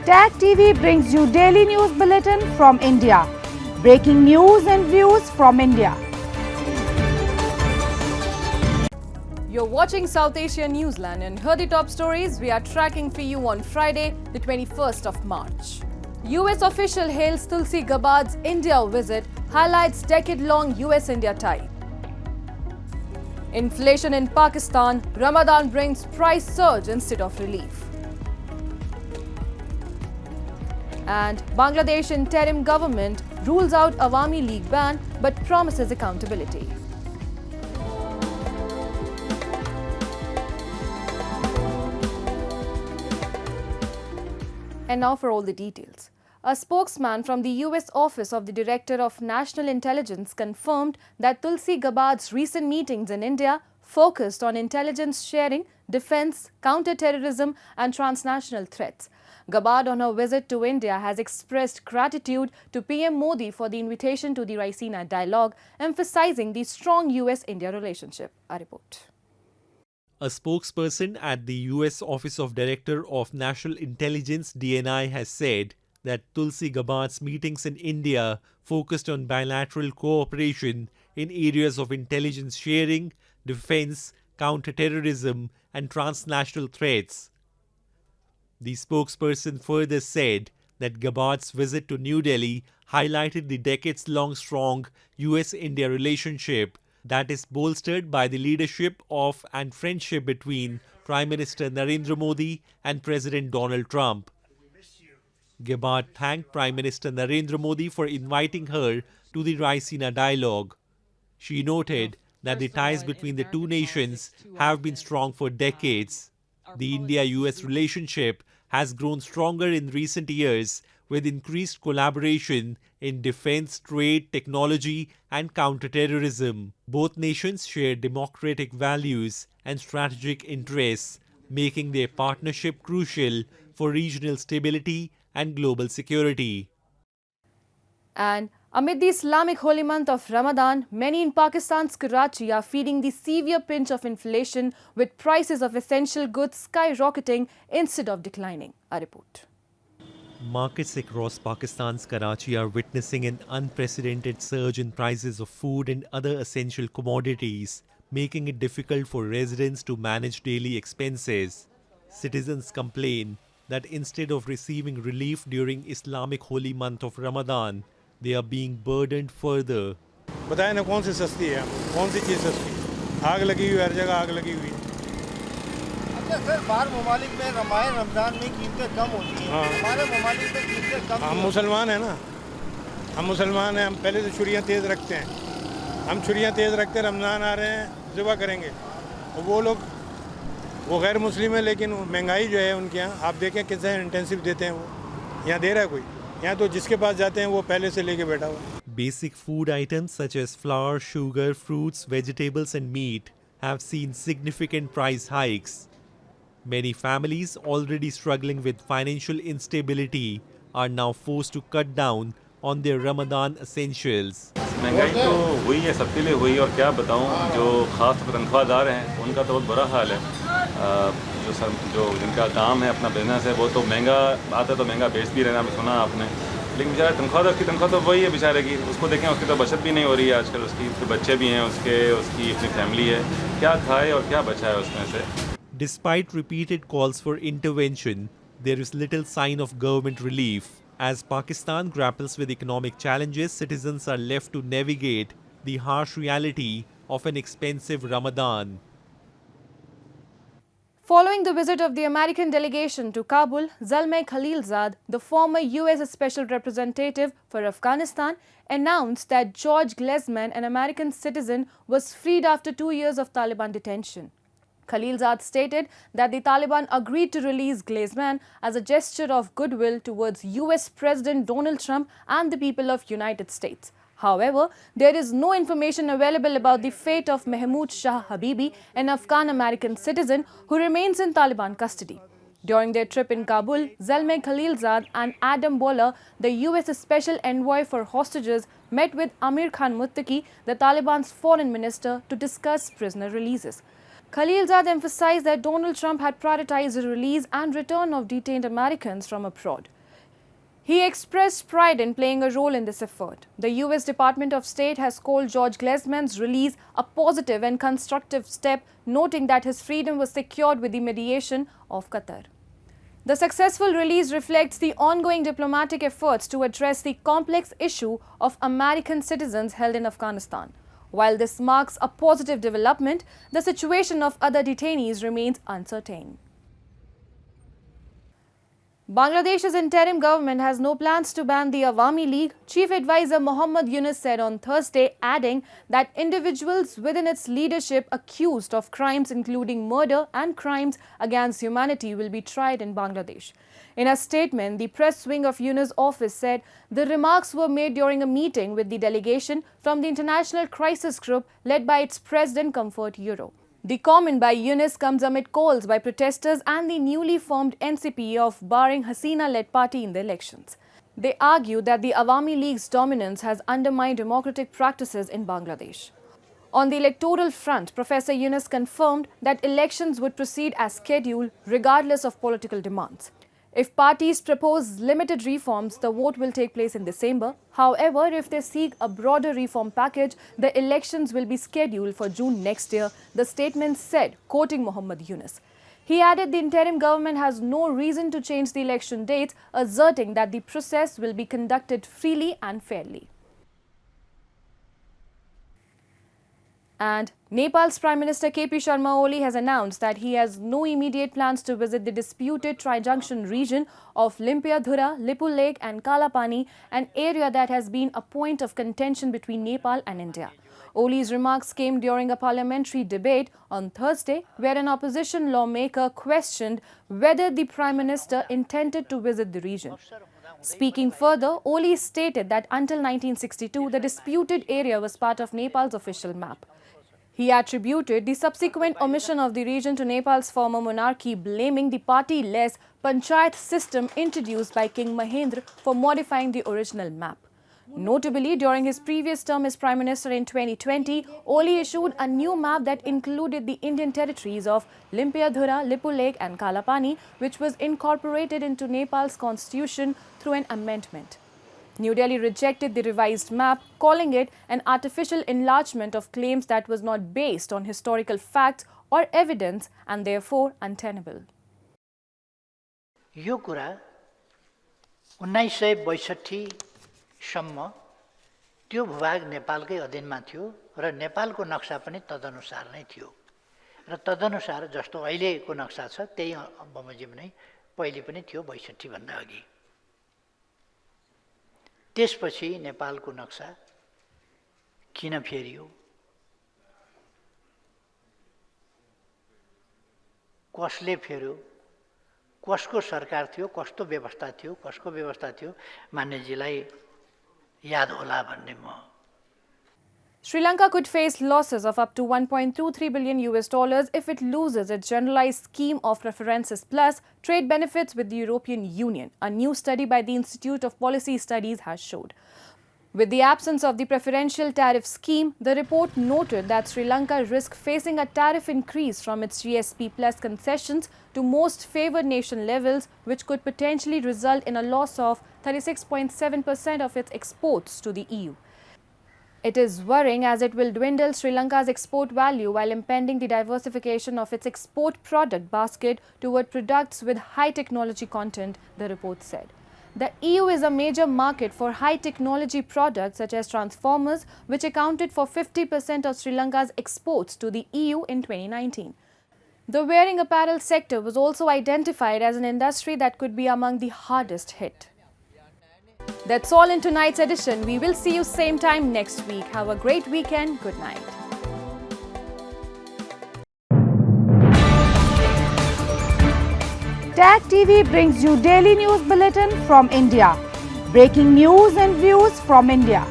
Tag TV brings you daily news bulletin from India. Breaking news and views from India. You're watching South Asia Newsline, and here are the top stories we are tracking for you on Friday, the 21st of March. US official hails Tulsi Gabbard's India visit, highlights decade-long US-India tie. Inflation in Pakistan, Ramadan brings price surge instead of relief. And Bangladesh interim government rules out Awami League ban but promises accountability. And now for all the details. A spokesman from the US Office of the Director of National Intelligence confirmed that Tulsi Gabbard's recent meetings in India focused on intelligence sharing, defense, counter-terrorism and transnational threats. Gabbard on her visit to India has expressed gratitude to PM Modi for the invitation to the Raisina dialogue, emphasizing the strong US-India relationship. A report. A spokesperson at the US Office of Director of National Intelligence (DNI) has said that Tulsi Gabbard's meetings in India focused on bilateral cooperation in areas of intelligence sharing, defense, counter-terrorism and transnational threats. The spokesperson further said that Gabbard's visit to New Delhi highlighted the decades-long strong US-India relationship that is bolstered by the leadership of and friendship between Prime Minister Narendra Modi and President Donald Trump. Gabbard thanked Prime Minister Narendra Modi for inviting her to the Raisina dialogue. She noted that the ties between the two nations have been strong for decades. The India-US relationship has grown stronger in recent years with increased collaboration in defense, trade, technology and counter-terrorism. Both nations share democratic values and strategic interests, making their partnership crucial for regional stability and global security. And amid the Islamic holy month of Ramadan, many in Pakistan's Karachi are feeling the severe pinch of inflation, with prices of essential goods skyrocketing instead of declining. A report. Markets across Pakistan's Karachi are witnessing an unprecedented surge in prices of food and other essential commodities, making it difficult for residents to manage daily expenses. Citizens complain that instead of receiving relief during Islamic holy month of Ramadan, they are being burdened further. बताएं ना कौन सी सस्ती है, कौन सी चीज़ सस्ती? आग लगी हुई, हर जगह आग लगी हुई। अच्छा सर, बाहर ममालिक में रमज़ान में कीमतें कम होती हैं, हमारे ममालिक में कीमतें कम। हम मुसलमान हैं ना, हम मुसलमान हैं, हम पहले से छुरियाँ तेज़ रखते हैं। हम छुरियाँ तेज़ रखते हैं, रमज़ान आ रहे हैं, ज़िबा करेंगे। और वो लोग, वो गैर मुस्लिम है, लेकिन महंगाई जो है उनके यहाँ, आप देखें कितना इंटेंसिव देते हैं वो। यहाँ दे रहा है कोई? यहाँ तो जिसके पास जाते हैं वो पहले से लेके बैठा हुआ। Basic food items such as flour, sugar, fruits, vegetables and meat have seen significant price hikes. Many families already struggling with financial instability are now forced to cut down on their Ramadan essentials. महंगाई तो हुई है, सबके लिए हुई, और क्या बताऊं, जो खास तनख्वाहदार हैं उनका तो बहुत बुरा हाल है। जो जिनका काम है, अपना बिजनेस है, वो तो महंगा आता तो महंगा बेच भी रहना, सुना आपने। लेकिन बेचारा तनख्वाहदार की तनख्वाह तो वही है बेचारे की, उसको देखें, उसकी तो बचत भी नहीं हो रही है आजकल, उसके बच्चे भी हैं, उसकी अपनी फैमिली है, क्या खाए और क्या बचा है उसमें से। Despite repeated calls for intervention, there is little sign of government relief. As Pakistan grapples with economic challenges, citizens are left to navigate the harsh reality of an expensive Ramadan. Following the visit of the American delegation to Kabul, Zalmay Khalilzad, the former US Special Representative for Afghanistan, announced that George Glesman, an American citizen, was freed after 2 years of Taliban detention. Khalilzad stated that the Taliban agreed to release Glesman as a gesture of goodwill towards US President Donald Trump and the people of United States. However, there is no information available about the fate of Mahmoud Shah Habibi, an Afghan-American citizen who remains in Taliban custody. During their trip in Kabul, Zalmay Khalilzad and Adam Boehler, the US Special Envoy for Hostages, met with Amir Khan Muttaqi, the Taliban's foreign minister, to discuss prisoner releases. Khalilzad emphasized that Donald Trump had prioritized the release and return of detained Americans from abroad. He expressed pride in playing a role in this effort. The US Department of State has called George Glesman's release a positive and constructive step, noting that his freedom was secured with the mediation of Qatar. The successful release reflects the ongoing diplomatic efforts to address the complex issue of American citizens held in Afghanistan. While this marks a positive development, the situation of other detainees remains uncertain. Bangladesh's interim government has no plans to ban the Awami League, Chief Advisor Muhammad Yunus said on Thursday, adding that individuals within its leadership accused of crimes including murder and crimes against humanity will be tried in Bangladesh. In a statement, the press wing of Yunus' office said the remarks were made during a meeting with the delegation from the International Crisis Group led by its president Comfort Euro. The comment by Yunus comes amid calls by protesters and the newly formed NCP of barring Hasina-led party in the elections. They argue that the Awami League's dominance has undermined democratic practices in Bangladesh. On the electoral front, Professor Yunus confirmed that elections would proceed as scheduled regardless of political demands. If parties propose limited reforms, the vote will take place in December. However, if they seek a broader reform package, the elections will be scheduled for June next year, the statement said, quoting Muhammad Yunus. He added the interim government has no reason to change the election dates, asserting that the process will be conducted freely and fairly. And Nepal's Prime Minister KP Sharma Oli has announced that he has no immediate plans to visit the disputed tri-junction region of Limpiadhura, Lipul Lake and Kalapani, an area that has been a point of contention between Nepal and India. Oli's remarks came during a parliamentary debate on Thursday, where an opposition lawmaker questioned whether the Prime Minister intended to visit the region. Speaking further, Oli stated that until 1962, the disputed area was part of Nepal's official map. He attributed the subsequent omission of the region to Nepal's former monarchy, blaming the party-less panchayat system introduced by King Mahendra for modifying the original map. Notably, during his previous term as Prime Minister in 2020, Oli issued a new map that included the Indian territories of Limpiadhura, Lipul Lake and Kalapani, which was incorporated into Nepal's constitution through an amendment. New Delhi rejected the revised map, calling it an artificial enlargement of claims that was not based on historical facts or evidence and therefore untenable. यो कुरा 1962 सम्म त्यो भूभाग नेपालकै अधीनमा थियो र नेपालको नक्सा पनि तदनुसार नै थियो र तदनुसार जस्तो अहिलेको नक्सा छ त्यही बमोजिम नै पहिले पनि थियो 62 भन्दा अघि त्यसपछि नेपालको नक्सा किन फेरियो कसले फेर्यो कसको सरकार थियो कस्तो व्यवस्था थियो कसको व्यवस्था थियो मान्यजीलाई याद होला भन्ने म Sri Lanka could face losses of up to $1.23 billion if it loses its generalized scheme of preferences plus trade benefits with the European Union, a new study by the Institute of Policy Studies has showed. With the absence of the preferential tariff scheme, the report noted that Sri Lanka risks facing a tariff increase from its GSP plus concessions to most favoured nation levels, which could potentially result in a loss of 36.7% of its exports to the EU. It is worrying as it will dwindle Sri Lanka's export value while impeding the diversification of its export product basket toward products with high technology content, the report said. The EU is a major market for high technology products such as transformers, which accounted for 50% of Sri Lanka's exports to the EU in 2019. The wearing apparel sector was also identified as an industry that could be among the hardest hit. That's all in tonight's edition. We will see you same time next week. Have a great weekend. Good night. Tag TV brings you daily news bulletin from India. Breaking news and views from India.